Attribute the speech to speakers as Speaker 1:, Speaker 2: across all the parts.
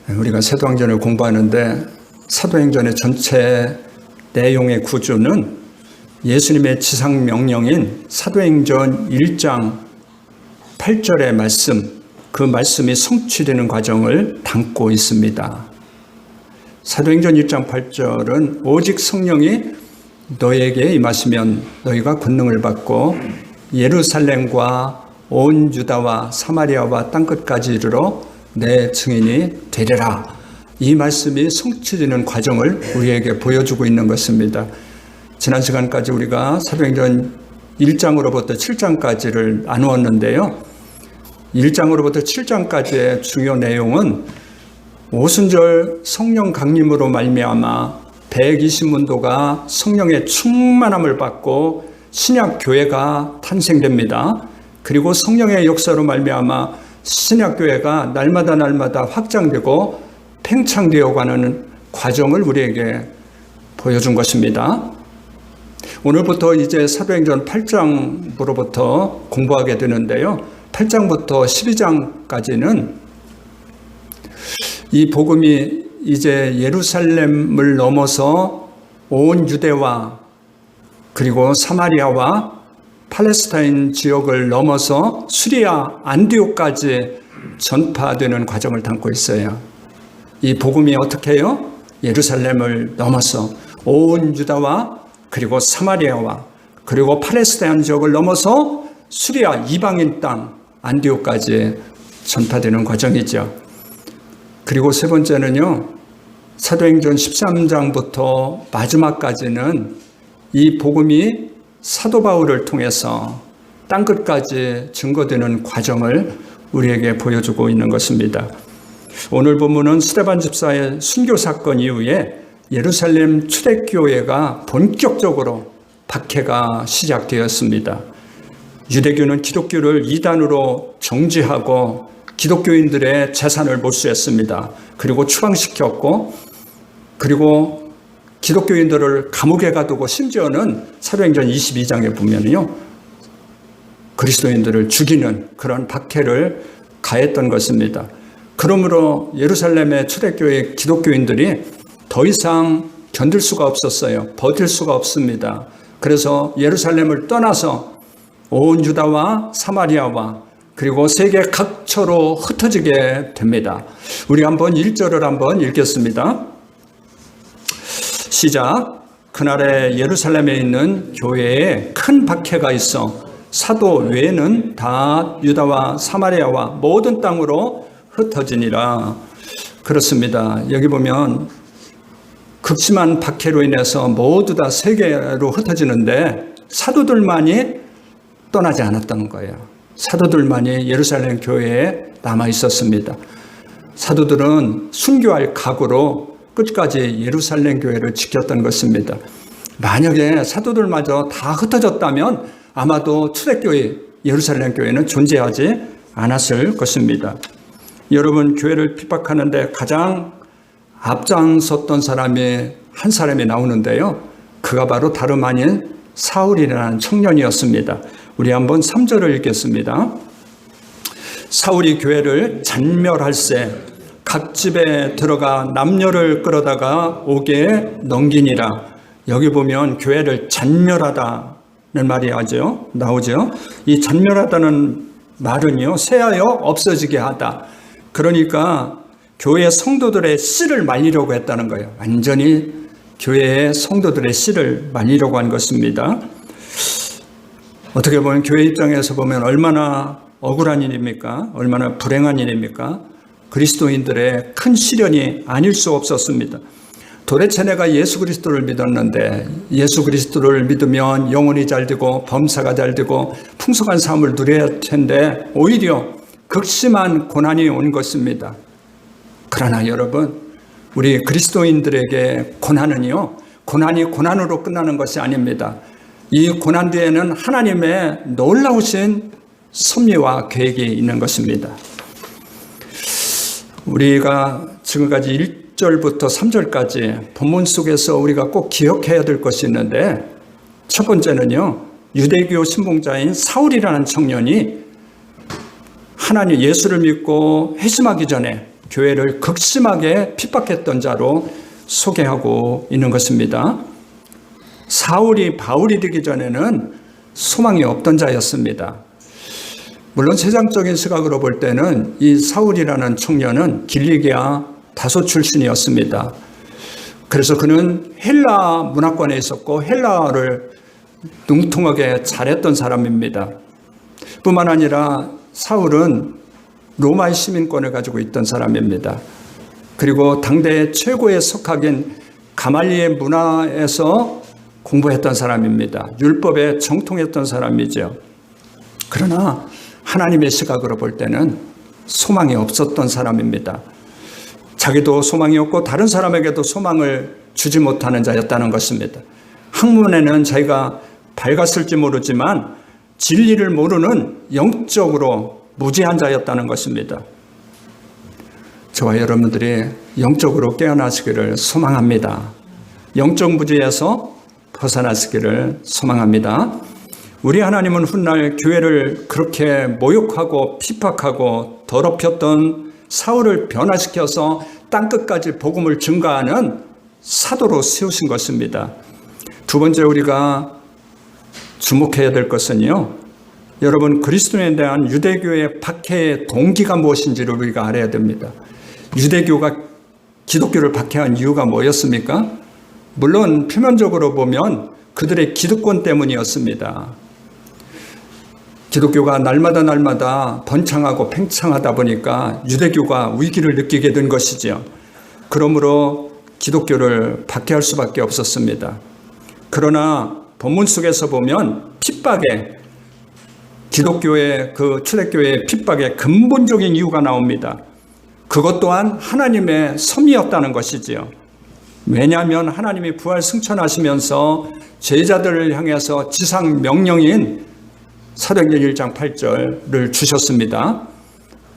Speaker 1: 우리가 사도행전을 공부하는데 사도행전의 전체 내용의 구조는 예수님의 지상명령인 사도행전 1장 8절의 말씀, 그 말씀이 성취되는 과정을 담고 있습니다. 사도행전 1장 8절은 오직 성령이 너에게 임하시면 너희가 권능을 받고 예루살렘과 온 유다와 사마리아와 땅끝까지 이르러 내 증인이 되리라. 이 말씀이 성취되는 과정을 우리에게 보여주고 있는 것입니다. 지난 시간까지 우리가 사도행전 1장으로부터 7장까지를 나누었는데요. 1장으로부터 7장까지의 주요 내용은 오순절 성령 강림으로 말미암아 120문도가 성령의 충만함을 받고 신약 교회가 탄생됩니다. 그리고 성령의 역사로 말미암아 신약 교회가 날마다 확장되고 팽창되어 가는 과정을 우리에게 보여준 것입니다. 오늘부터 이제 사도행전 8장으로부터 공부하게 되는데요. 8장부터 12장까지는 이 복음이 이제 예루살렘을 넘어서 온 유대와 그리고 사마리아와 팔레스타인 지역을 넘어서 수리아 안디옥까지 전파되는 과정을 담고 있어요. 이 복음이 어떻게 해요? 예루살렘을 넘어서 온 유다와 그리고 사마리아와 그리고 팔레스타인 지역을 넘어서 수리아 이방인 땅 안디옥까지 전파되는 과정이죠. 그리고 세 번째는요, 사도행전 13장부터 마지막까지는 이 복음이 사도 바울을 통해서 땅끝까지 증거되는 과정을 우리에게 보여주고 있는 것입니다. 오늘 본문은 스데반 집사의 순교 사건 이후에 예루살렘 초대교회가 본격적으로 박해가 시작되었습니다. 유대교는 기독교를 이단으로 정죄하고 기독교인들의 재산을 몰수했습니다. 그리고 추방시켰고, 그리고 기독교인들을 감옥에 가두고 심지어는 사도행전 22장에 보면요, 그리스도인들을 죽이는 그런 박해를 가했던 것입니다. 그러므로 예루살렘의 초대교회 기독교인들이 더 이상 견딜 수가 없었어요. 버틸 수가 없습니다. 그래서 예루살렘을 떠나서 온 유다와 사마리아와 그리고 세계 각처로 흩어지게 됩니다. 우리 한번 1절을 한번 읽겠습니다. 시작. 그날에 예루살렘에 있는 교회에 큰 박해가 있어 사도 외에는 다 유다와 사마리아와 모든 땅으로 흩어지니라. 그렇습니다. 여기 보면 극심한 박해로 인해서 모두 다 세계로 흩어지는데 사도들만이 떠나지 않았던 거예요. 사도들만이 예루살렘 교회에 남아 있었습니다. 사도들은 순교할 각오로 끝까지 예루살렘 교회를 지켰던 것입니다. 만약에 사도들마저 다 흩어졌다면 아마도 초대교회 예루살렘 교회는 존재하지 않았을 것입니다. 여러분, 교회를 핍박하는데 가장 앞장섰던 사람이 한 사람이 나오는데요. 그가 바로 다름 아닌 사울이라는 청년이었습니다. 우리 한번 3절을 읽겠습니다. 사울이 교회를 잔멸할세 각 집에 들어가 남녀를 끌어다가 옥에 넘기니라. 여기 보면 교회를 잔멸하다는 말이 나오죠. 이 잔멸하다는 말은요, 쇠하여 없어지게 하다. 그러니까 교회 성도들의 씨를 말리려고 했다는 거예요. 완전히 교회의 성도들의 씨를 말리려고 한 것입니다. 어떻게 보면 교회 입장에서 보면 얼마나 억울한 일입니까? 얼마나 불행한 일입니까? 그리스도인들의 큰 시련이 아닐 수 없었습니다. 도대체 내가 예수 그리스도를 믿었는데 예수 그리스도를 믿으면 영혼이 잘 되고 범사가 잘 되고 풍성한 삶을 누려야 할 텐데 오히려 극심한 고난이 온 것입니다. 그러나 여러분, 우리 그리스도인들에게 고난은요, 고난이 고난으로 끝나는 것이 아닙니다. 이 고난 뒤에는 하나님의 놀라우신 섭리와 계획이 있는 것입니다. 우리가 지금까지 1절부터 3절까지 본문 속에서 우리가 꼭 기억해야 될 것이 있는데, 첫 번째는요, 유대교 신봉자인 사울이라는 청년이 하나님 예수를 믿고 회심하기 전에 교회를 극심하게 핍박했던 자로 소개하고 있는 것입니다. 사울이 바울이 되기 전에는 소망이 없던 자였습니다. 물론 세상적인 시각으로 볼 때는 이 사울이라는 청년은 길리기아 다소 출신이었습니다. 그래서 그는 헬라 문화권에 있었고 헬라어를 능통하게 잘했던 사람입니다. 뿐만 아니라 사울은 로마의 시민권을 가지고 있던 사람입니다. 그리고 당대 최고의 석학인 가말리엘 문화에서 공부했던 사람입니다. 율법에 정통했던 사람이죠. 그러나 하나님의 시각으로 볼 때는 소망이 없었던 사람입니다. 자기도 소망이 없고 다른 사람에게도 소망을 주지 못하는 자였다는 것입니다. 학문에는 자기가 밝았을지 모르지만 진리를 모르는 영적으로 무지한 자였다는 것입니다. 저와 여러분들이 영적으로 깨어나시기를 소망합니다. 영적 무지에서 벗어나시기를 소망합니다. 우리 하나님은 훗날 교회를 그렇게 모욕하고 핍박하고 더럽혔던 사울을 변화시켜서 땅끝까지 복음을 증거하는 사도로 세우신 것입니다. 두 번째 우리가 주목해야 될 것은요, 여러분 그리스도인에 대한 유대교의 박해의 동기가 무엇인지를 우리가 알아야 됩니다. 유대교가 기독교를 박해한 이유가 뭐였습니까? 물론 표면적으로 보면 그들의 기득권 때문이었습니다. 기독교가 날마다 번창하고 팽창하다 보니까 유대교가 위기를 느끼게 된 것이지요. 그러므로 기독교를 박해할 수밖에 없었습니다. 그러나 본문 속에서 보면 핍박에, 기독교의 초대교회의 핍박의 근본적인 이유가 나옵니다. 그것 또한 하나님의 섭리였다는 것이지요. 왜냐하면 하나님이 부활 승천하시면서 제자들을 향해서 지상 명령인 사도행전 1장 8절을 주셨습니다.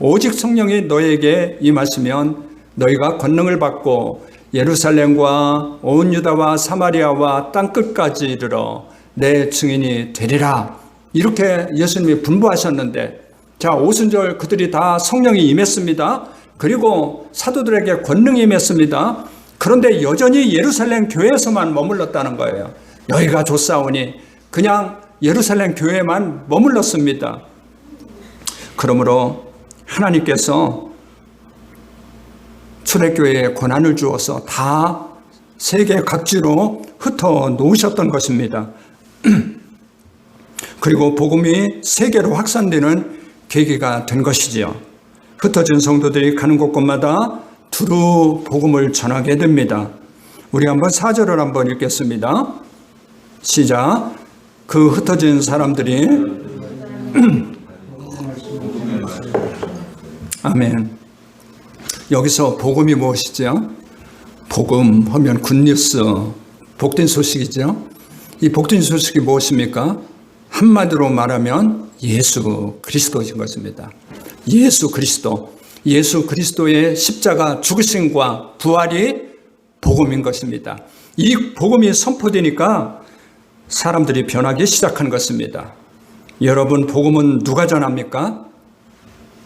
Speaker 1: 오직 성령이 너에게 임하시면 너희가 권능을 받고 예루살렘과 온 유다와 사마리아와 땅끝까지 이르러 내 증인이 되리라. 이렇게 예수님이 분부하셨는데, 자, 오순절 그들이 다 성령이 임했습니다. 그리고 사도들에게 권능이 임했습니다. 그런데 여전히 예루살렘 교회에서만 머물렀다는 거예요. 여기가 좋사오니 그냥 예루살렘 교회에만 머물렀습니다. 그러므로 하나님께서 초대교회에 권한을 주어서 다 세계 각지로 흩어 놓으셨던 것입니다. 그리고 복음이 세계로 확산되는 계기가 된 것이지요. 흩어진 성도들이 가는 곳곳마다 두루 복음을 전하게 됩니다. 우리 한번 4절을 한번 읽겠습니다. 시작. 그 흩어진 사람들이 아멘. 여기서 복음이 무엇이죠? 복음 하면 굿뉴스, 복된 소식이죠. 이 복된 소식이 무엇입니까? 한마디로 말하면 예수 그리스도인 것입니다. 예수 그리스도, 예수 그리스도의 십자가 죽으심과 부활이 복음인 것입니다. 이 복음이 선포되니까 사람들이 변하기 시작한 것입니다. 여러분, 복음은 누가 전합니까?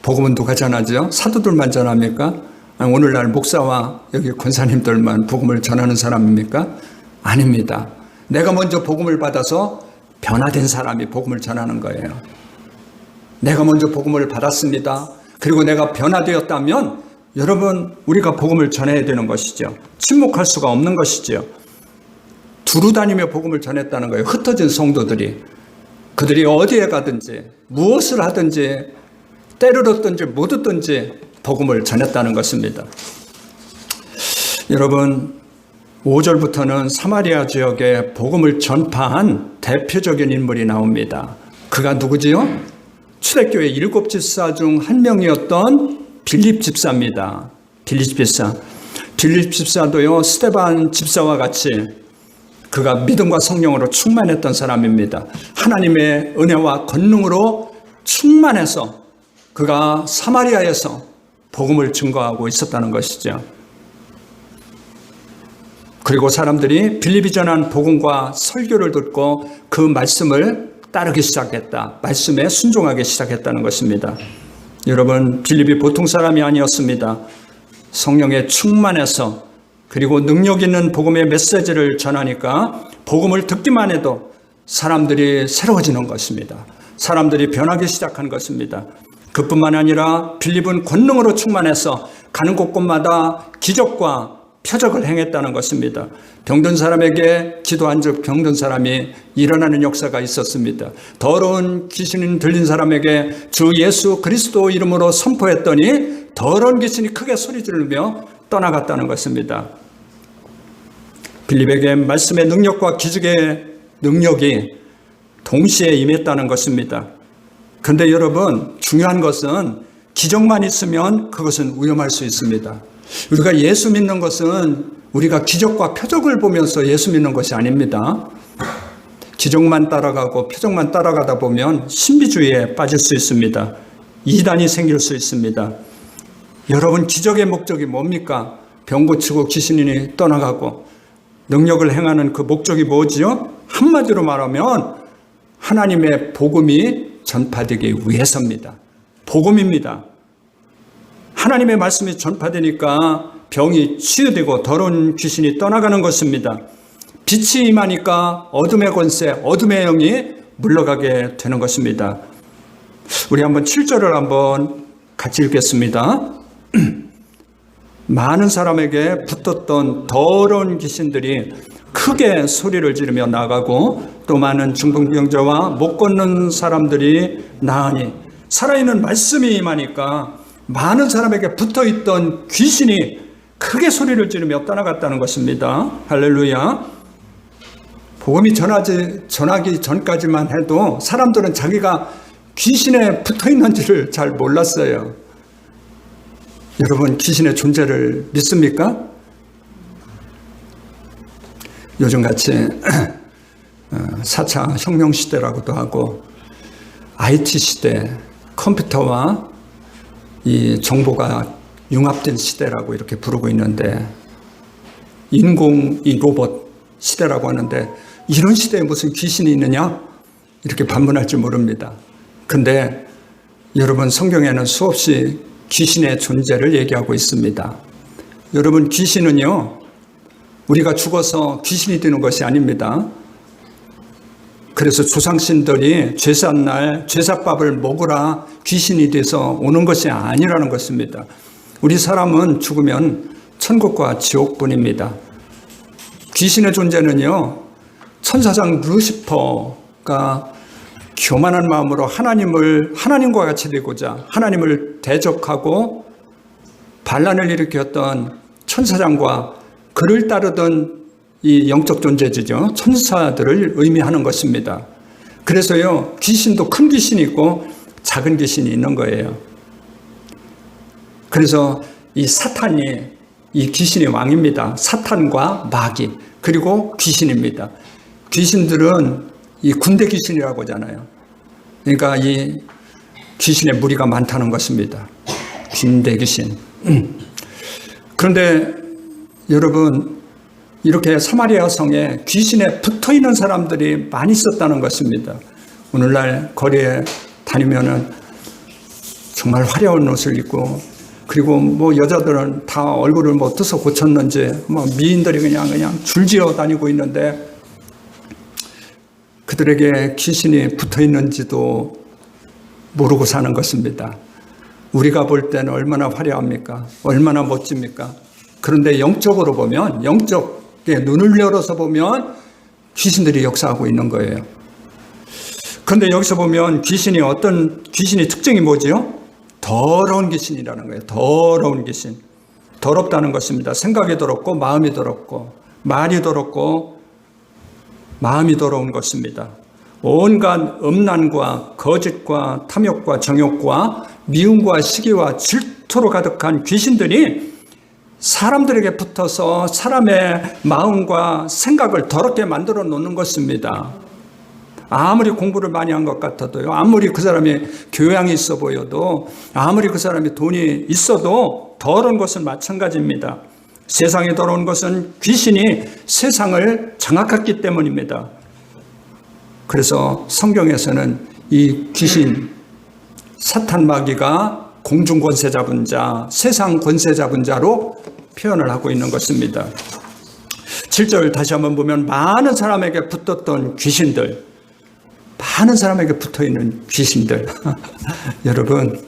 Speaker 1: 복음은 누가 전하죠? 사도들만 전합니까? 아니, 오늘날 목사와 여기 권사님들만 복음을 전하는 사람입니까? 아닙니다. 내가 먼저 복음을 받아서 변화된 사람이 복음을 전하는 거예요. 내가 먼저 복음을 받았습니다. 그리고 내가 변화되었다면 여러분, 우리가 복음을 전해야 되는 것이죠. 침묵할 수가 없는 것이죠. 두루 다니며 복음을 전했다는 거예요. 흩어진 성도들이. 그들이 어디에 가든지 무엇을 하든지 때를 얻든지 못 얻든지 복음을 전했다는 것입니다. 여러분, 5절부터는 사마리아 지역에 복음을 전파한 대표적인 인물이 나옵니다. 그가 누구지요? 초대교회 7 집사 중 한 명이었던 빌립 집사입니다. 빌립 집사. 빌립 집사도요, 스데반 집사와 같이 그가 믿음과 성령으로 충만했던 사람입니다. 하나님의 은혜와 권능으로 충만해서 그가 사마리아에서 복음을 증거하고 있었다는 것이죠. 그리고 사람들이 빌립이 전한 복음과 설교를 듣고 그 말씀을 따르기 시작했다. 말씀에 순종하기 시작했다는 것입니다. 여러분, 빌립이 보통 사람이 아니었습니다. 성령에 충만해서 그리고 능력 있는 복음의 메시지를 전하니까 복음을 듣기만 해도 사람들이 새로워지는 것입니다. 사람들이 변하기 시작한 것입니다. 그뿐만 아니라 빌립은 권능으로 충만해서 가는 곳곳마다 기적과 표적을 행했다는 것입니다. 병든 사람에게 기도한 즉 병든 사람이 일어나는 역사가 있었습니다. 더러운 귀신이 들린 사람에게 주 예수 그리스도 이름으로 선포했더니 더러운 귀신이 크게 소리 지르며 떠나갔다는 것입니다. 빌립에게 말씀의 능력과 기적의 능력이 동시에 임했다는 것입니다. 그런데 여러분, 중요한 것은 기적만 있으면 그것은 위험할 수 있습니다. 우리가 예수 믿는 것은 우리가 기적과 표적을 보면서 예수 믿는 것이 아닙니다. 기적만 따라가고 표적만 따라가다 보면 신비주의에 빠질 수 있습니다. 이단이 생길 수 있습니다. 여러분, 기적의 목적이 뭡니까? 병 고치고 귀신이 떠나가고 능력을 행하는 그 목적이 뭐지요? 한마디로 말하면 하나님의 복음이 전파되기 위해서입니다. 복음입니다. 하나님의 말씀이 전파되니까 병이 치유되고 더러운 귀신이 떠나가는 것입니다. 빛이 임하니까 어둠의 권세, 어둠의 영이 물러가게 되는 것입니다. 우리 한번 7절을 한번 같이 읽겠습니다. 많은 사람에게 붙었던 더러운 귀신들이 크게 소리를 지르며 나가고 또 많은 중풍병자와 못 걷는 사람들이 나으니 살아있는 말씀이 임하니까 많은 사람에게 붙어있던 귀신이 크게 소리를 지르며 떠나갔다는 것입니다. 할렐루야. 복음이 전하기 전까지만 해도 사람들은 자기가 귀신에 붙어있는지를 잘 몰랐어요. 여러분, 귀신의 존재를 믿습니까? 요즘같이 4차 혁명 시대라고도 하고 IT 시대, 컴퓨터와 이 정보가 융합된 시대라고 이렇게 부르고 있는데 인공이 로봇 시대라고 하는데 이런 시대에 무슨 귀신이 있느냐? 이렇게 반문할지 모릅니다. 근데 여러분, 성경에는 수없이 귀신의 존재를 얘기하고 있습니다. 여러분, 귀신은요, 우리가 죽어서 귀신이 되는 것이 아닙니다. 그래서 조상신들이 제삿날 제삿밥을 먹으라 귀신이 돼서 오는 것이 아니라는 것입니다. 우리 사람은 죽으면 천국과 지옥뿐입니다. 귀신의 존재는요, 천사장 루시퍼가 교만한 마음으로 하나님과 같이 되고자 하나님을 대적하고 반란을 일으켰던 천사장과 그를 따르던 이 영적 존재지죠. 천사들을 의미하는 것입니다. 그래서요, 귀신도 큰 귀신이 있고 작은 귀신이 있는 거예요. 그래서 이 사탄이 이 귀신의 왕입니다. 사탄과 마귀 그리고 귀신입니다. 귀신들은 이 군대 귀신이라고 하잖아요. 그러니까 이 귀신의 무리가 많다는 것입니다. 군대 귀신. 그런데 여러분, 이렇게 사마리아 성에 귀신에 붙어있는 사람들이 많이 있었다는 것입니다. 오늘날 거리에 다니면은 정말 화려한 옷을 입고, 그리고 뭐 여자들은 다 얼굴을 뭐 어디서 고쳤는지 뭐 미인들이 그냥 줄지어 다니고 있는데 그들에게 귀신이 붙어 있는지도 모르고 사는 것입니다. 우리가 볼 때는 얼마나 화려합니까? 얼마나 멋집니까? 그런데 영적으로 보면, 영적에 눈을 열어서 보면 귀신들이 역사하고 있는 거예요. 그런데 여기서 보면 귀신의 특징이 뭐지요? 더러운 귀신이라는 거예요. 더러운 귀신. 더럽다는 것입니다. 생각이 더럽고 마음이 더럽고 말이 더럽고 마음이 더러운 것입니다. 온갖 음란과 거짓과 탐욕과 정욕과 미움과 시기와 질투로 가득한 귀신들이 사람들에게 붙어서 사람의 마음과 생각을 더럽게 만들어 놓는 것입니다. 아무리 공부를 많이 한 것 같아도요, 아무리 그 사람이 교양이 있어 보여도, 아무리 그 사람이 돈이 있어도 더러운 것은 마찬가지입니다. 세상에 더러운 것은 귀신이 세상을 장악했기 때문입니다. 그래서 성경에서는 이 귀신, 사탄 마귀가 공중 권세 잡은 자, 세상 권세 잡은 자로 표현을 하고 있는 것입니다. 7절 다시 한번 보면 많은 사람에게 붙었던 귀신들, 많은 사람에게 붙어있는 귀신들. 여러분,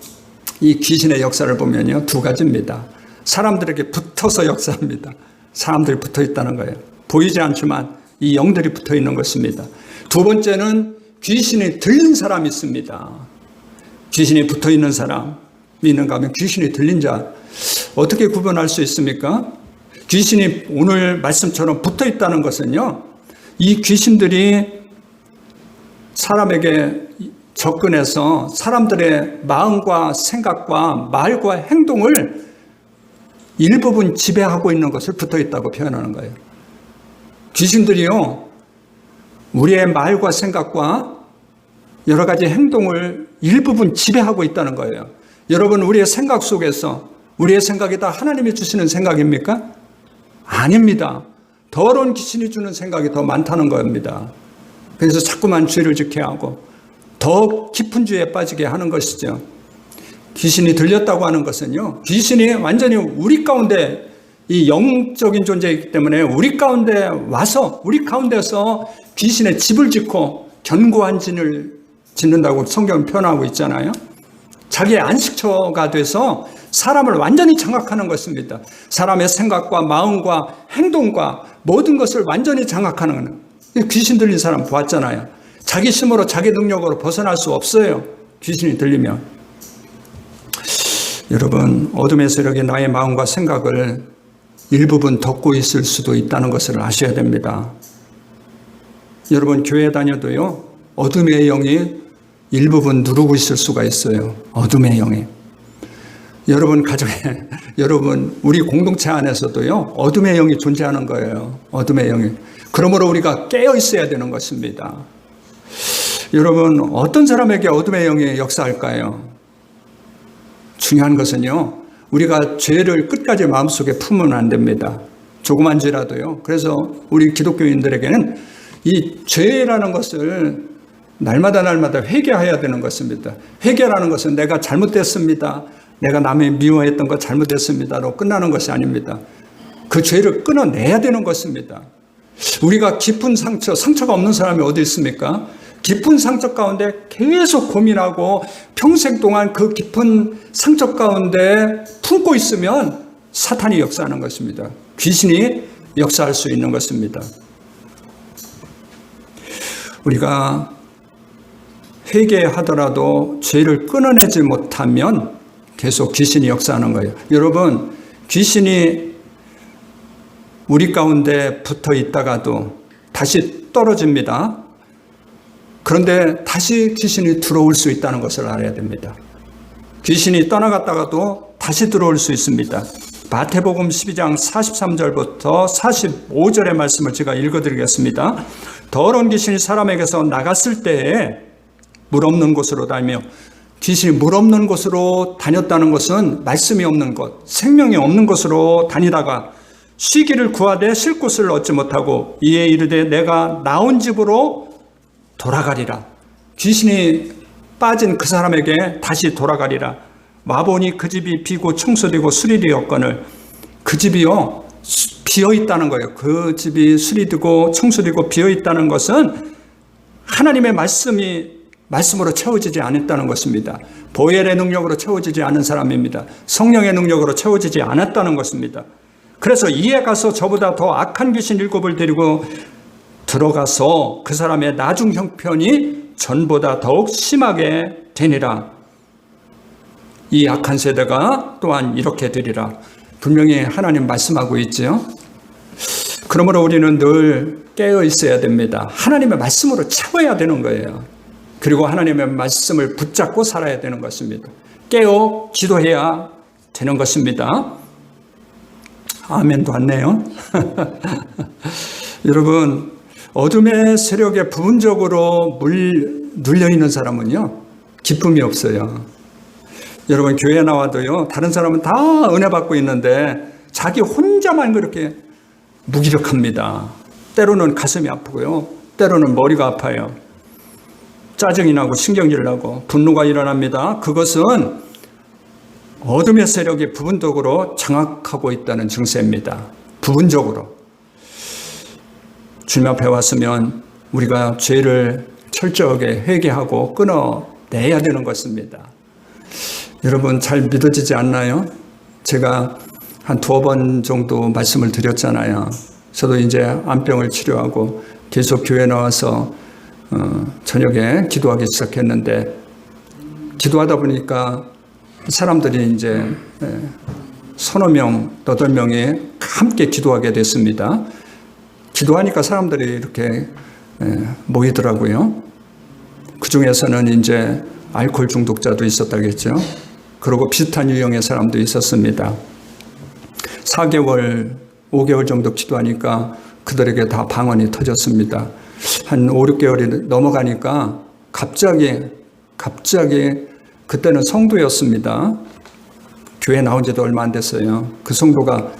Speaker 1: 이 귀신의 역사를 보면요, 두 가지입니다. 사람들에게 붙어서 역사합니다. 사람들이 붙어 있다는 거예요. 보이지 않지만 이 영들이 붙어 있는 것입니다. 두 번째는 귀신이 들린 사람이 있습니다. 귀신이 붙어 있는 사람이 있는가 하면 귀신이 들린 자, 어떻게 구분할 수 있습니까? 귀신이 오늘 말씀처럼 붙어 있다는 것은요, 이 귀신들이 사람에게 접근해서 사람들의 마음과 생각과 말과 행동을 일부분 지배하고 있는 것을 붙어 있다고 표현하는 거예요. 귀신들이요, 우리의 말과 생각과 여러 가지 행동을 일부분 지배하고 있다는 거예요. 여러분, 우리의 생각 속에서 우리의 생각이 다 하나님이 주시는 생각입니까? 아닙니다. 더러운 귀신이 주는 생각이 더 많다는 겁니다. 그래서 자꾸만 죄를 짓게 하고 더 깊은 죄에 빠지게 하는 것이죠. 귀신이 들렸다고 하는 것은요, 귀신이 완전히 우리 가운데, 이 영적인 존재이기 때문에 우리 가운데 와서 우리 가운데서 귀신의 집을 짓고 견고한 진을 짓는다고 성경은 표현하고 있잖아요. 자기의 안식처가 돼서 사람을 완전히 장악하는 것입니다. 사람의 생각과 마음과 행동과 모든 것을 완전히 장악하는, 귀신 들린 사람 보았잖아요. 자기 힘으로 자기 능력으로 벗어날 수 없어요. 귀신이 들리면. 여러분, 어둠의 세력이 나의 마음과 생각을 일부분 덮고 있을 수도 있다는 것을 아셔야 됩니다. 여러분, 교회 다녀도요, 어둠의 영이 일부분 누르고 있을 수가 있어요. 어둠의 영이. 여러분 가정에, 여러분 우리 공동체 안에서도요, 어둠의 영이 존재하는 거예요. 어둠의 영이. 그러므로 우리가 깨어 있어야 되는 것입니다. 여러분, 어떤 사람에게 어둠의 영이 역사할까요? 중요한 것은요, 우리가 죄를 끝까지 마음속에 품으면 안 됩니다. 조그만 죄라도요. 그래서 우리 기독교인들에게는 이 죄라는 것을 날마다 회개해야 되는 것입니다. 회개라는 것은 내가 잘못됐습니다, 내가 남의 미워했던 거 잘못했습니다로 끝나는 것이 아닙니다. 그 죄를 끊어내야 되는 것입니다. 우리가 깊은 상처가 없는 사람이 어디 있습니까? 깊은 상처 가운데 계속 고민하고 평생 동안 그 깊은 상처 가운데 품고 있으면 사탄이 역사하는 것입니다. 귀신이 역사할 수 있는 것입니다. 우리가 회개하더라도 죄를 끊어내지 못하면 계속 귀신이 역사하는 거예요. 여러분, 귀신이 우리 가운데 붙어 있다가도 다시 떨어집니다. 그런데 다시 귀신이 들어올 수 있다는 것을 알아야 됩니다. 귀신이 떠나갔다가도 다시 들어올 수 있습니다. 마태복음 12장 43절부터 45절의 말씀을 제가 읽어드리겠습니다. 더러운 귀신이 사람에게서 나갔을 때에 물 없는 곳으로 다니며, 귀신이 물 없는 곳으로 다녔다는 것은 말씀이 없는 곳, 생명이 없는 곳으로 다니다가 쉬기를 구하되 쉴 곳을 얻지 못하고 이에 이르되 내가 나온 집으로 돌아가리라. 귀신이 빠진 그 사람에게 다시 돌아가리라. 와보니 그 집이 비고 청소되고 수리되었거늘, 그 집이요 비어있다는 거예요. 그 집이 수리되고 청소되고 비어있다는 것은 하나님의 말씀으로 채워지지 않았다는 것입니다. 보혈의 능력으로 채워지지 않은 사람입니다. 성령의 능력으로 채워지지 않았다는 것입니다. 그래서 이에 가서 저보다 더 악한 귀신 7을 데리고 들어가서 그 사람의 나중 형편이 전보다 더욱 심하게 되니라. 이 악한 세대가 또한 이렇게 되리라. 분명히 하나님 말씀하고 있죠. 그러므로 우리는 늘 깨어 있어야 됩니다. 하나님의 말씀으로 채워야 되는 거예요. 그리고 하나님의 말씀을 붙잡고 살아야 되는 것입니다. 깨어 기도해야 되는 것입니다. 아멘도 않네요. 여러분, 어둠의 세력에 부분적으로 눌려있는 사람은요, 기쁨이 없어요. 여러분, 교회 나와도요, 다른 사람은 다 은혜 받고 있는데 자기 혼자만 그렇게 무기력합니다. 때로는 가슴이 아프고요, 때로는 머리가 아파요. 짜증이 나고 신경질 나고 분노가 일어납니다. 그것은 어둠의 세력이 부분적으로 장악하고 있다는 증세입니다. 부분적으로. 주님 앞에 왔으면 우리가 죄를 철저하게 회개하고 끊어내야 되는 것입니다. 여러분 잘 믿어지지 않나요? 제가 한 2번 정도 말씀을 드렸잖아요. 저도 이제 암병을 치료하고 계속 교회 나와서 저녁에 기도하기 시작했는데, 기도하다 보니까 사람들이 이제 서너 명, 8명이 함께 기도하게 됐습니다. 기도하니까 사람들이 이렇게 모이더라고요. 그 중에서는 이제 알코올 중독자도 있었다겠죠. 그리고 비슷한 유형의 사람도 있었습니다. 4개월, 5개월 정도 기도하니까 그들에게 다 방언이 터졌습니다. 한 5, 6개월이 넘어가니까 갑자기 그때는 성도였습니다. 교회 나온 지도 얼마 안 됐어요. 그 성도가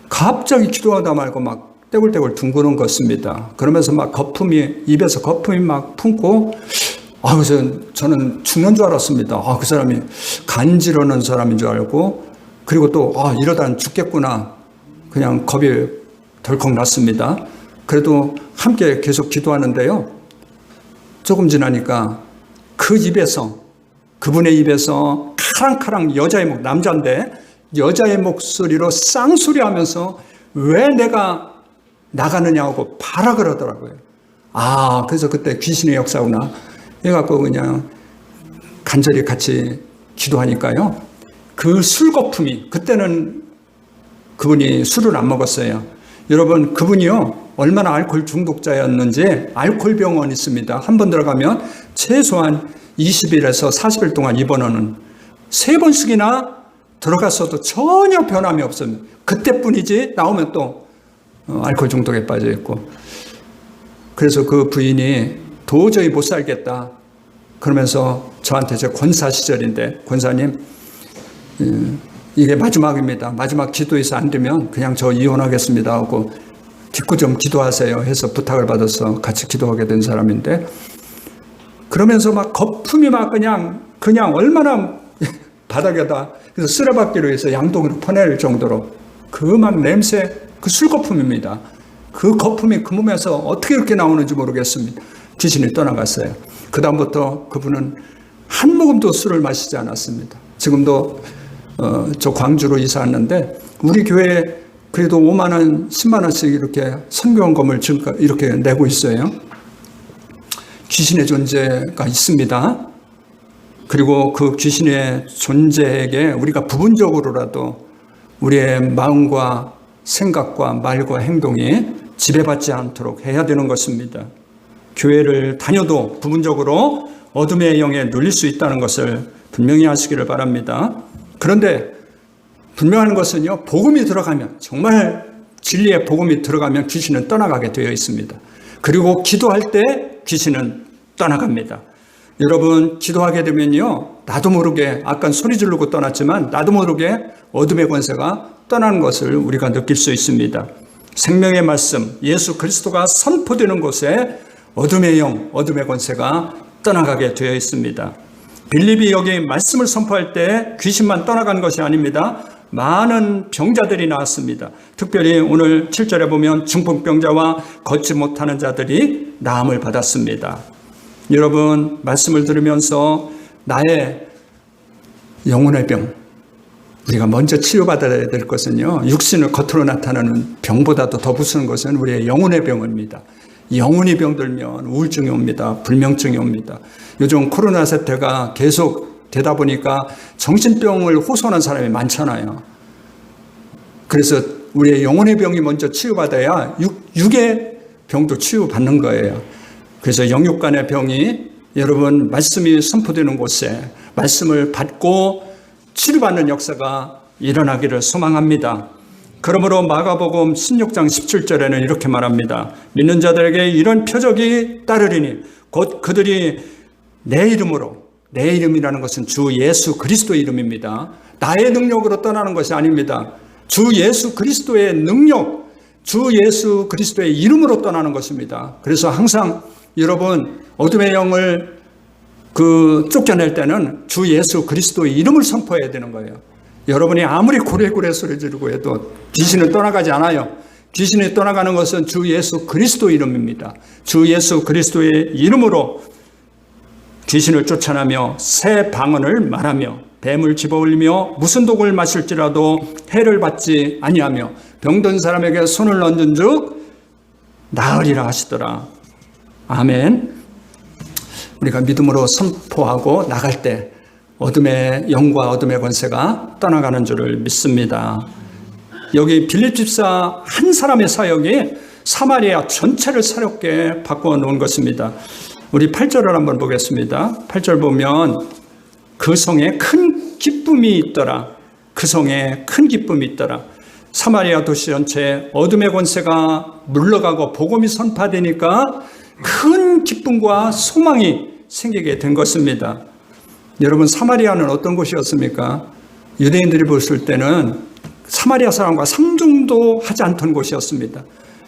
Speaker 1: 갑자기 기도하다 말고 막 떼굴떼굴 둥그런 것입니다. 그러면서 막 입에서 거품이 막 품고, 저는 죽는 줄 알았습니다. 그 사람이 간지러는 사람인 줄 알고, 그리고 또, 이러다 죽겠구나. 그냥 겁이 덜컥 났습니다. 그래도 함께 계속 기도하는데요. 조금 지나니까 그분의 입에서 카랑카랑 남자인데, 여자의 목소리로 쌍소리 하면서 왜 내가 나가느냐고 바라 그러더라고요. 그래서 그때 귀신의 역사구나. 해갖고 그냥 간절히 같이 기도하니까요. 그 술거품이, 그때는 그분이 술을 안 먹었어요. 여러분, 그분이요, 얼마나 알코올 중독자였는지 알코올 병원 있습니다. 한 번 들어가면 최소한 20일에서 40일 동안 입원하는, 3번씩이나 들어갔어도 전혀 변함이 없습니다. 그때뿐이지 나오면 또 알코올 중독에 빠져 있고. 그래서 그 부인이 도저히 못 살겠다 그러면서 저한테, 제 권사 시절인데, 권사님 이게 마지막입니다. 마지막 기도에서 안 되면 그냥 저 이혼하겠습니다 하고 기껏 좀 기도하세요 해서 부탁을 받아서 같이 기도하게 된 사람인데, 그러면서 막 거품이 막 그냥 얼마나 바닥에다, 그래서 쓰레받기로 해서 양동이로 퍼낼 정도로 그 막 냄새, 그 술거품입니다. 그 거품이 그 몸에서 어떻게 이렇게 나오는지 모르겠습니다. 귀신이 떠나갔어요. 그 다음부터 그분은 한 모금도 술을 마시지 않았습니다. 지금도 저 광주로 이사 왔는데 우리 교회에 그래도 5만 원, 10만 원씩 이렇게 선교원금을 이렇게 내고 있어요. 귀신의 존재가 있습니다. 그리고 그 귀신의 존재에게 우리가 부분적으로라도 우리의 마음과 생각과 말과 행동이 지배받지 않도록 해야 되는 것입니다. 교회를 다녀도 부분적으로 어둠의 영에 눌릴 수 있다는 것을 분명히 아시기를 바랍니다. 그런데 분명한 것은요, 복음이 들어가면, 정말 진리의 복음이 들어가면 귀신은 떠나가게 되어 있습니다. 그리고 기도할 때 귀신은 떠나갑니다. 여러분, 기도하게 되면요, 나도 모르게, 아까 소리 지르고 떠났지만 나도 모르게 어둠의 권세가 떠나는 것을 우리가 느낄 수 있습니다. 생명의 말씀, 예수 그리스도가 선포되는 곳에 어둠의 영, 어둠의 권세가 떠나가게 되어 있습니다. 빌립이 여기 말씀을 선포할 때 귀신만 떠나간 것이 아닙니다. 많은 병자들이 나왔습니다. 특별히 오늘 7절에 보면 중풍병자와 걷지 못하는 자들이 나음을 받았습니다. 여러분, 말씀을 들으면서 나의 영혼의 병, 우리가 먼저 치유받아야 될 것은요, 육신을 겉으로 나타나는 병보다도 더 무서운 것은 우리의 영혼의 병입니다. 영혼이 병들면 우울증이 옵니다. 불면증이 옵니다. 요즘 코로나 사태가 계속 되다 보니까 정신병을 호소하는 사람이 많잖아요. 그래서 우리의 영혼의 병이 먼저 치유받아야 육의 병도 치유받는 거예요. 그래서 영육간의 병이, 여러분, 말씀이 선포되는 곳에 말씀을 받고 치료받는 역사가 일어나기를 소망합니다. 그러므로 마가복음 16장 17절에는 이렇게 말합니다. 믿는 자들에게 이런 표적이 따르리니 곧 그들이 내 이름으로, 내 이름이라는 것은 주 예수 그리스도의 이름입니다. 나의 능력으로 떠나는 것이 아닙니다. 주 예수 그리스도의 능력, 주 예수 그리스도의 이름으로 떠나는 것입니다. 그래서 항상 여러분, 어둠의 영을 쫓겨낼 때는 주 예수 그리스도의 이름을 선포해야 되는 거예요. 여러분이 아무리 고래고래 소리 지르고 해도 귀신은 떠나가지 않아요. 귀신이 떠나가는 것은 주 예수 그리스도 이름입니다. 주 예수 그리스도의 이름으로 귀신을 쫓아내며 새 방언을 말하며 뱀을 집어올리며 무슨 독을 마실지라도 해를 받지 아니하며 병든 사람에게 손을 얹은 즉 나으리라 하시더라. 아멘. 우리가 믿음으로 선포하고 나갈 때 어둠의 영과 어둠의 권세가 떠나가는 줄을 믿습니다. 여기 빌립 집사 한 사람의 사역이 사마리아 전체를 새롭게 바꾸어 놓은 것입니다. 우리 8절을 한번 보겠습니다. 8절 보면 그 성에 큰 기쁨이 있더라. 그 성에 큰 기쁨이 있더라. 사마리아 도시 전체에 어둠의 권세가 물러가고 복음이 선포되니까 큰 기쁨과 소망이 생기게 된 것입니다. 여러분, 사마리아는 어떤 곳이었습니까? 유대인들이 봤을 때는 사마리아 사람과 상종도 하지 않던 곳이었습니다.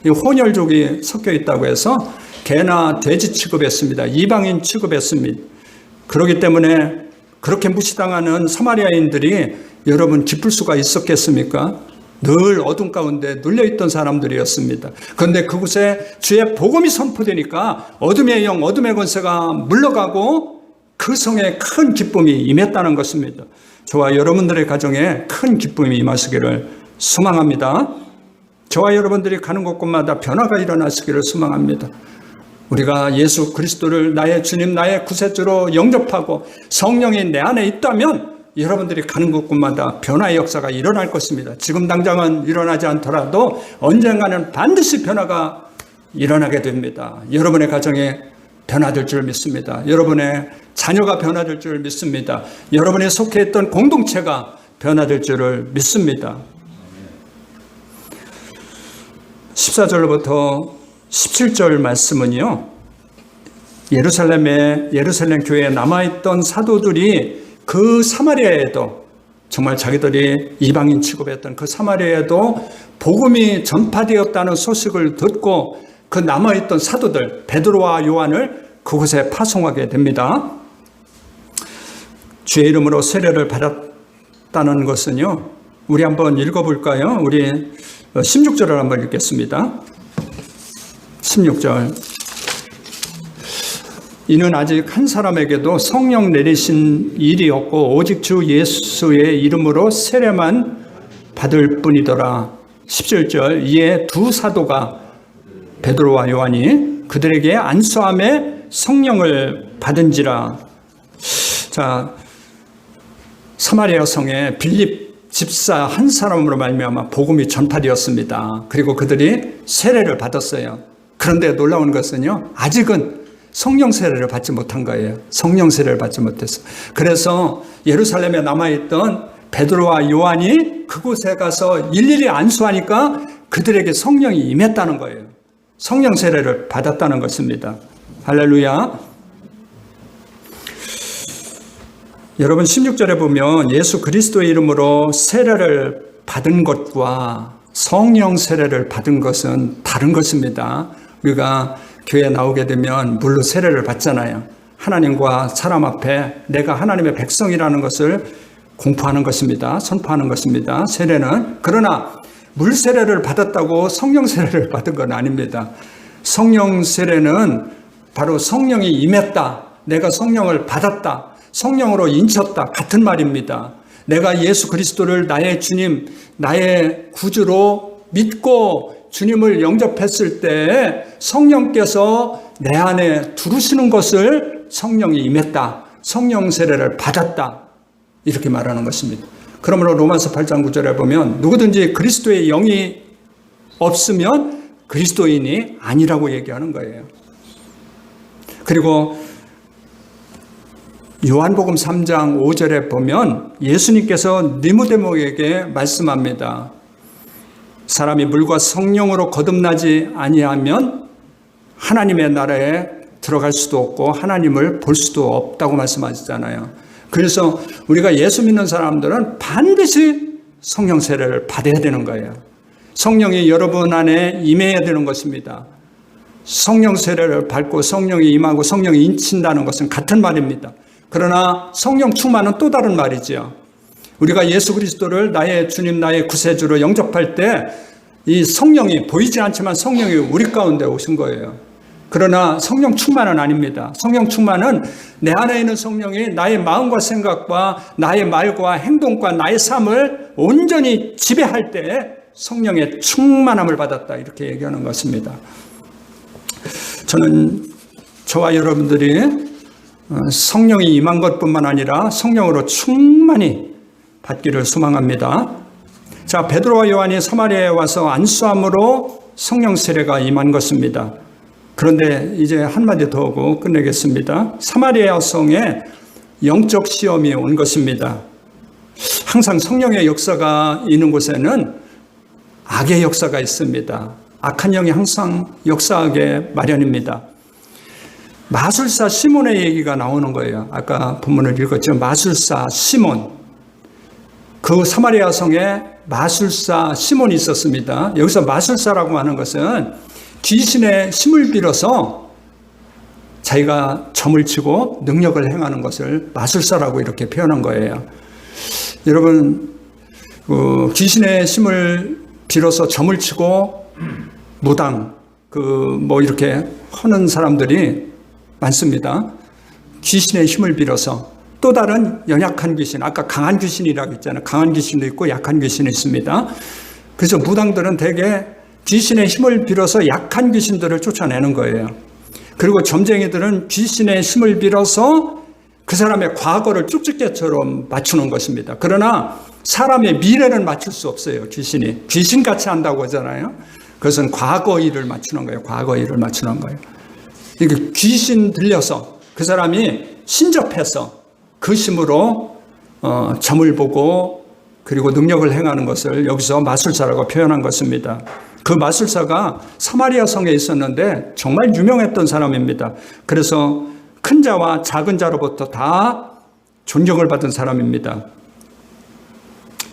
Speaker 1: 혼혈족이 섞여 있다고 해서 개나 돼지 취급했습니다. 이방인 취급했습니다. 그렇기 때문에 그렇게 무시당하는 사마리아인들이 여러분 기쁠 수가 있었겠습니까? 늘 어둠 가운데 눌려있던 사람들이었습니다. 그런데 그곳에 주의 복음이 선포되니까 어둠의 영, 어둠의 권세가 물러가고 그 성에 큰 기쁨이 임했다는 것입니다. 저와 여러분들의 가정에 큰 기쁨이 임하시기를 소망합니다. 저와 여러분들이 가는 곳곳마다 변화가 일어나시기를 소망합니다. 우리가 예수 그리스도를 나의 주님, 나의 구세주로 영접하고 성령이 내 안에 있다면 여러분들이 가는 곳곳마다 변화의 역사가 일어날 것입니다. 지금 당장은 일어나지 않더라도 언젠가는 반드시 변화가 일어나게 됩니다. 여러분의 가정에 변화될 줄 믿습니다. 여러분의 자녀가 변화될 줄 믿습니다. 여러분이 속해 있던 공동체가 변화될 줄을 믿습니다. 14절부터 17절 말씀은요, 예루살em 교회에 남아있던 사도들이 그 사마리아에도 정말 자기들이 이방인 취급했던 그 사마리아에도 복음이 전파되었다는 소식을 듣고 그 남아있던 사도들 베드로와 요한을 그곳에 파송하게 됩니다. 주의 이름으로 세례를 받았다는 것은요, 우리 한번 읽어볼까요? 우리 16절을 한번 읽겠습니다. 16절. 이는 아직 한 사람에게도 성령 내리신 일이 없고 오직 주 예수의 이름으로 세례만 받을 뿐이더라. 17절. 이에 두 사도가 베드로와 요한이 그들에게 안수함에 성령을 받은지라. 자, 사마리아 성에 빌립 집사 한 사람으로 말미암아 복음이 전파되었습니다. 그리고 그들이 세례를 받았어요. 그런데 놀라운 것은요, 아직은 성령 세례를 받지 못한 거예요. 성령 세례를 받지 못했어. 그래서 예루살렘에 남아있던 베드로와 요한이 그곳에 가서 일일이 안수하니까 그들에게 성령이 임했다는 거예요. 성령 세례를 받았다는 것입니다. 할렐루야. 여러분, 16절에 보면 예수 그리스도의 이름으로 세례를 받은 것과 성령 세례를 받은 것은 다른 것입니다. 우리가 교회에 나오게 되면 물로 세례를 받잖아요. 하나님과 사람 앞에 내가 하나님의 백성이라는 것을 공포하는 것입니다. 선포하는 것입니다. 세례는. 그러나 물 세례를 받았다고 성령 세례를 받은 건 아닙니다. 성령 세례는 바로 성령이 임했다. 내가 성령을 받았다. 성령으로 인쳤다. 같은 말입니다. 내가 예수 그리스도를 나의 주님, 나의 구주로 믿고 주님을 영접했을 때 성령께서 내 안에 두르시는 것을 성령이 임했다. 성령 세례를 받았다. 이렇게 말하는 것입니다. 그러므로 로마서 8장 9절에 보면 누구든지 그리스도의 영이 없으면 그리스도인이 아니라고 얘기하는 거예요. 그리고 요한복음 3장 5절에 보면 예수님께서 니고데모에게 말씀합니다. 사람이 물과 성령으로 거듭나지 아니하면 하나님의 나라에 들어갈 수도 없고 하나님을 볼 수도 없다고 말씀하시잖아요. 그래서 우리가 예수 믿는 사람들은 반드시 성령 세례를 받아야 되는 거예요. 성령이 여러분 안에 임해야 되는 것입니다. 성령 세례를 받고 성령이 임하고 성령이 인친다는 것은 같은 말입니다. 그러나 성령 충만은 또 다른 말이지요. 우리가 예수 그리스도를 나의 주님, 나의 구세주로 영접할 때 이 성령이, 보이지 않지만 성령이 우리 가운데 오신 거예요. 그러나 성령 충만은 아닙니다. 성령 충만은 내 안에 있는 성령이 나의 마음과 생각과 나의 말과 행동과 나의 삶을 온전히 지배할 때 성령의 충만함을 받았다, 이렇게 얘기하는 것입니다. 저는 저와 여러분들이 성령이 임한 것뿐만 아니라 성령으로 충만히 받기를 소망합니다. 자, 베드로와 요한이 사마리아에 와서 안수함으로 성령 세례가 임한 것입니다. 그런데 이제 한마디 더 하고 끝내겠습니다. 사마리아 성에 영적 시험이 온 것입니다. 항상 성령의 역사가 있는 곳에는 악의 역사가 있습니다. 악한 영이 항상 역사하게 마련입니다. 마술사 시몬의 얘기가 나오는 거예요. 아까 본문을 읽었죠. 마술사 시몬. 그 사마리아 성에 마술사 시몬이 있었습니다. 여기서 마술사라고 하는 것은 귀신의 힘을 빌어서 자기가 점을 치고 능력을 행하는 것을 마술사라고 이렇게 표현한 거예요. 여러분, 귀신의 힘을 빌어서 점을 치고 무당, 이렇게 하는 사람들이 많습니다. 귀신의 힘을 빌어서. 또 다른 연약한 귀신, 아까 강한 귀신이라고 했잖아요. 강한 귀신도 있고 약한 귀신이 있습니다. 그래서 무당들은 대개 귀신의 힘을 빌어서 약한 귀신들을 쫓아내는 거예요. 그리고 점쟁이들은 귀신의 힘을 빌어서 그 사람의 과거를 쭉쭉대처럼 맞추는 것입니다. 그러나 사람의 미래는 맞출 수 없어요. 귀신이. 귀신같이 한다고 하잖아요. 그것은 과거 일을 맞추는 거예요. 과거 일을 맞추는 거예요. 그러니까 귀신 들려서 그 사람이 신접해서 그 힘으로 점을 보고 그리고 능력을 행하는 것을 여기서 마술사라고 표현한 것입니다. 그 마술사가 사마리아 성에 있었는데 정말 유명했던 사람입니다. 그래서 큰 자와 작은 자로부터 다 존경을 받은 사람입니다.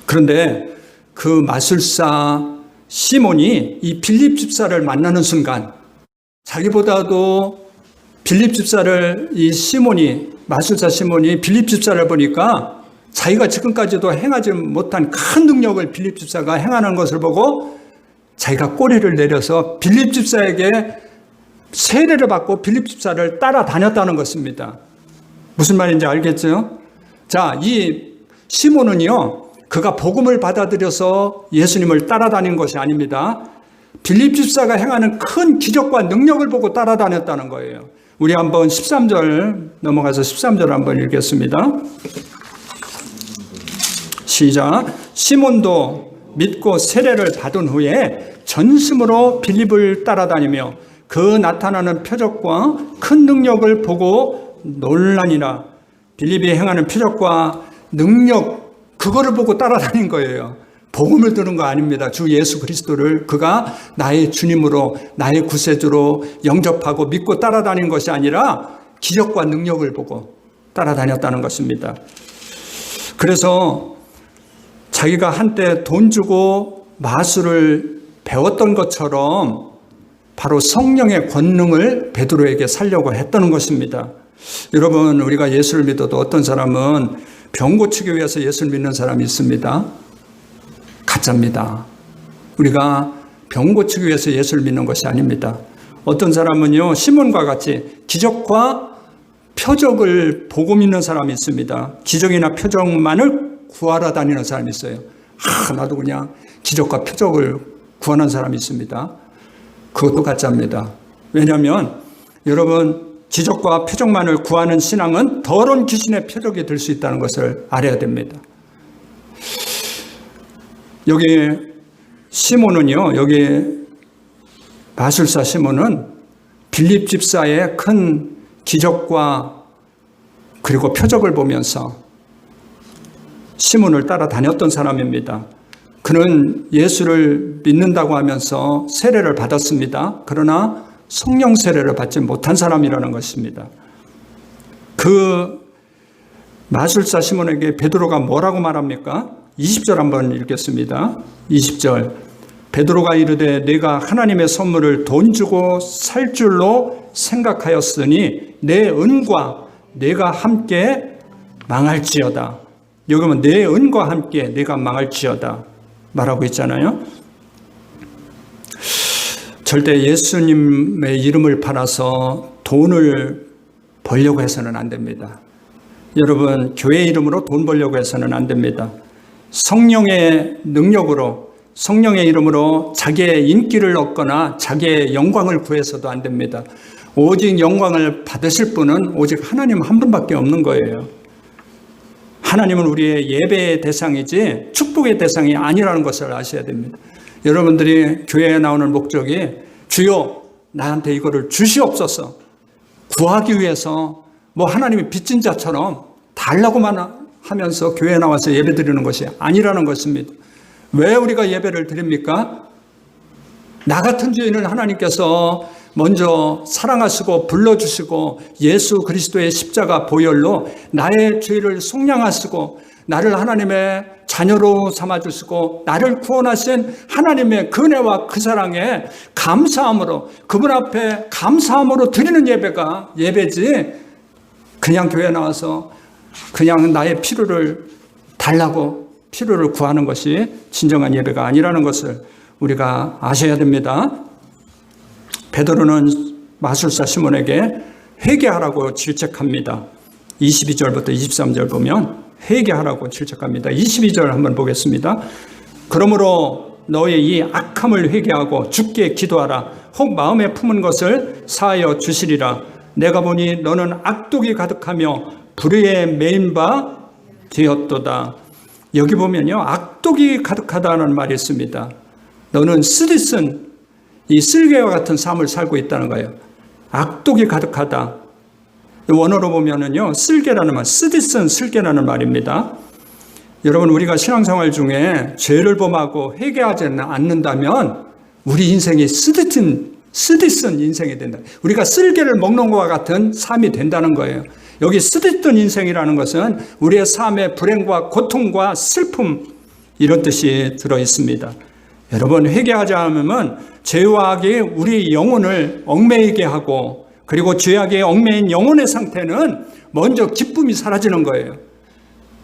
Speaker 1: 그런데 그 마술사 시몬이 이 빌립 집사를 만나는 순간 자기보다도 빌립 집사를 이 시몬이 마술사 시몬이 빌립 집사를 보니까 자기가 지금까지도 행하지 못한 큰 능력을 빌립 집사가 행하는 것을 보고 자기가 꼬리를 내려서 빌립 집사에게 세례를 받고 빌립 집사를 따라다녔다는 것입니다. 무슨 말인지 알겠죠? 자, 이 시몬은요, 그가 복음을 받아들여서 예수님을 따라다닌 것이 아닙니다. 빌립 집사가 행하는 큰 기적과 능력을 보고 따라다녔다는 거예요. 우리 한번 13절 넘어가서 13절 한번 읽겠습니다. 시작. 시몬도 믿고 세례를 받은 후에 전심으로 빌립을 따라다니며 그 나타나는 표적과 큰 능력을 보고 놀라니라. 빌립이 행하는 표적과 능력, 그거를 보고 따라다닌 거예요. 복음을 들은 거 아닙니다. 주 예수 그리스도를 그가 나의 주님으로, 나의 구세주로 영접하고 믿고 따라다닌 것이 아니라 기적과 능력을 보고 따라다녔다는 것입니다. 그래서 자기가 한때 돈 주고 마술을 배웠던 것처럼 바로 성령의 권능을 베드로에게 살려고 했던 것입니다. 여러분, 우리가 예수를 믿어도 어떤 사람은 병 고치기 위해서 예수를 믿는 사람이 있습니다. 가짜입니다. 우리가 병 고치기 위해서 예수를 믿는 것이 아닙니다. 어떤 사람은요, 시몬과 같이 기적과 표적을 보고 믿는 사람이 있습니다. 기적이나 표적만을 구하러 다니는 사람이 있어요. 나도 그냥 기적과 표적을 구하는 사람이 있습니다. 그것도 가짜입니다. 왜냐하면 여러분, 기적과 표적만을 구하는 신앙은 더러운 귀신의 표적이 될 수 있다는 것을 알아야 됩니다. 여기 시몬은요, 여기 마술사 시몬은 빌립 집사의 큰 기적과 그리고 표적을 보면서 시몬을 따라다녔던 사람입니다. 그는 예수를 믿는다고 하면서 세례를 받았습니다. 그러나 성령 세례를 받지 못한 사람이라는 것입니다. 그 마술사 시몬에게 베드로가 뭐라고 말합니까? 20절 한번 읽겠습니다. 20절. 베드로가 이르되 내가 하나님의 선물을 돈 주고 살 줄로 생각하였으니 내 은과 내가 함께 망할지어다. 여기 보면 내 은과 함께 내가 망할지어다 말하고 있잖아요. 절대 예수님의 이름을 팔아서 돈을 벌려고 해서는 안 됩니다. 여러분, 교회 이름으로 돈 벌려고 해서는 안 됩니다. 성령의 능력으로, 성령의 이름으로 자기의 인기를 얻거나 자기의 영광을 구해서도 안 됩니다. 오직 영광을 받으실 분은 오직 하나님 한 분밖에 없는 거예요. 하나님은 우리의 예배의 대상이지 축복의 대상이 아니라는 것을 아셔야 됩니다. 여러분들이 교회에 나오는 목적이 주여 나한테 이거를 주시옵소서, 구하기 위해서 뭐 하나님이 빚진 자처럼 달라고만 하면서 교회에 나와서 예배 드리는 것이 아니라는 것입니다. 왜 우리가 예배를 드립니까? 나 같은 죄인을 하나님께서 먼저 사랑하시고 불러주시고 예수 그리스도의 십자가 보혈로 나의 죄를 속량하시고 나를 하나님의 자녀로 삼아주시고 나를 구원하신 하나님의 은혜와 그 사랑에 감사함으로, 그분 앞에 감사함으로 드리는 예배가 예배지, 그냥 교회 나와서 그냥 나의 필요를 달라고 필요를 구하는 것이 진정한 예배가 아니라는 것을 우리가 아셔야 됩니다. 베드로는 마술사 시몬에게 회개하라고 질책합니다. 22절부터 23절 보면 회개하라고 질책합니다. 22절 한번 보겠습니다. 그러므로 너의 이 악함을 회개하고 주께 기도하라. 혹 마음에 품은 것을 사하여 주시리라. 내가 보니 너는 악독이 가득하며 불의에 매인 바 되었도다. 여기 보면요, 악독이 가득하다는 말이 있습니다. 너는 쓰디쓴 이 쓸개와 같은 삶을 살고 있다는 거예요. 악독이 가득하다. 원어로 보면은요, 쓸개라는 말, 쓰디쓴 쓸개라는 말입니다. 여러분, 우리가 신앙생활 중에 죄를 범하고 회개하지 않는다면 우리 인생이 쓰디쓴 인생이 된다. 우리가 쓸개를 먹는 것과 같은 삶이 된다는 거예요. 여기 쓰디쓴 인생이라는 것은 우리의 삶의 불행과 고통과 슬픔, 이런 뜻이 들어 있습니다. 여러분, 회개하지 않으면 죄와 악이 우리 영혼을 얽매이게 하고, 그리고 죄악에 얽매인 영혼의 상태는 먼저 기쁨이 사라지는 거예요.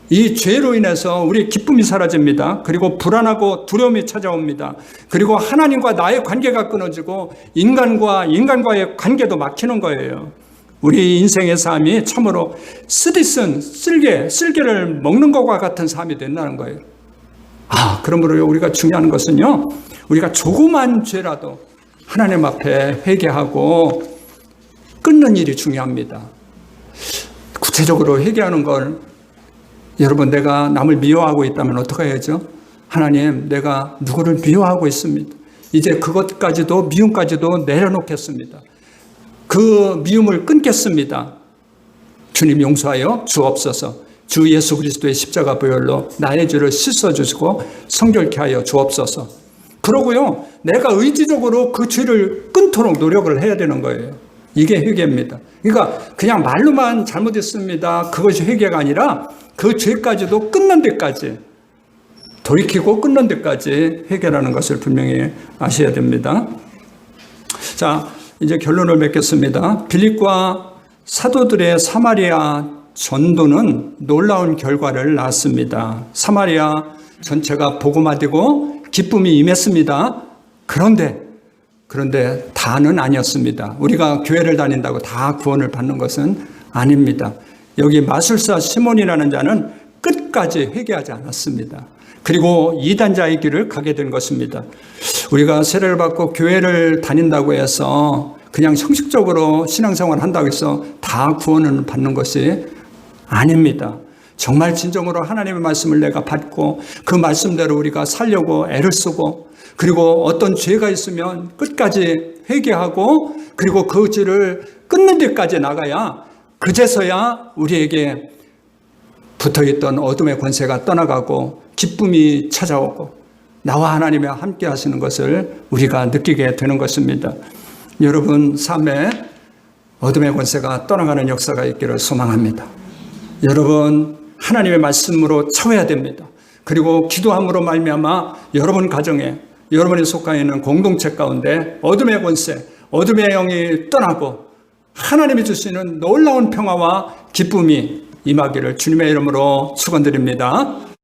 Speaker 1: 이 죄로 인해서 우리 기쁨이 사라집니다. 그리고 불안하고 두려움이 찾아옵니다. 그리고 하나님과 나의 관계가 끊어지고 인간과의 관계도 막히는 거예요. 우리 인생의 삶이 참으로 쓰디쓴 쓸개를 먹는 것과 같은 삶이 된다는 거예요. 그러므로 우리가 중요한 것은요, 우리가 조그만 죄라도 하나님 앞에 회개하고 끊는 일이 중요합니다. 구체적으로 회개하는 걸, 여러분, 내가 남을 미워하고 있다면 어떻게 해야죠? 하나님, 내가 누구를 미워하고 있습니다. 이제 그것까지도, 미움까지도 내려놓겠습니다. 그 미움을 끊겠습니다. 주님 용서하여 주옵소서. 주 예수 그리스도의 십자가 보혈로 나의 죄를 씻어주시고 성결케 하여 주옵소서. 그러고요, 내가 의지적으로 그 죄를 끊도록 노력을 해야 되는 거예요. 이게 회개입니다. 그러니까 그냥 말로만 잘못했습니다, 그것이 회개가 아니라 그 죄까지도 끊는 데까지, 돌이키고 끊는 데까지 회개라는 것을 분명히 아셔야 됩니다. 자, 이제 결론을 맺겠습니다. 빌립과 사도들의 사마리아 전도는 놀라운 결과를 낳았습니다. 사마리아 전체가 복음화되고 기쁨이 임했습니다. 그런데 다는 아니었습니다. 우리가 교회를 다닌다고 다 구원을 받는 것은 아닙니다. 여기 마술사 시몬이라는 자는 끝까지 회개하지 않았습니다. 그리고 이단자의 길을 가게 된 것입니다. 우리가 세례를 받고 교회를 다닌다고 해서 그냥 형식적으로 신앙생활을 한다고 해서 다 구원을 받는 것이 아닙니다. 정말 진정으로 하나님의 말씀을 내가 받고 그 말씀대로 우리가 살려고 애를 쓰고, 그리고 어떤 죄가 있으면 끝까지 회개하고, 그리고 그 죄를 끊는 데까지 나가야, 그제서야 우리에게 붙어있던 어둠의 권세가 떠나가고 기쁨이 찾아오고 나와 하나님이 함께 하시는 것을 우리가 느끼게 되는 것입니다. 여러분 삶에 어둠의 권세가 떠나가는 역사가 있기를 소망합니다. 여러분 하나님의 말씀으로 채워야 됩니다. 그리고 기도함으로 말미암아 여러분 가정에, 여러분이 속해 있는 공동체 가운데 어둠의 권세, 어둠의 영이 떠나고 하나님이 주시는 놀라운 평화와 기쁨이 임하기를 주님의 이름으로 축원드립니다.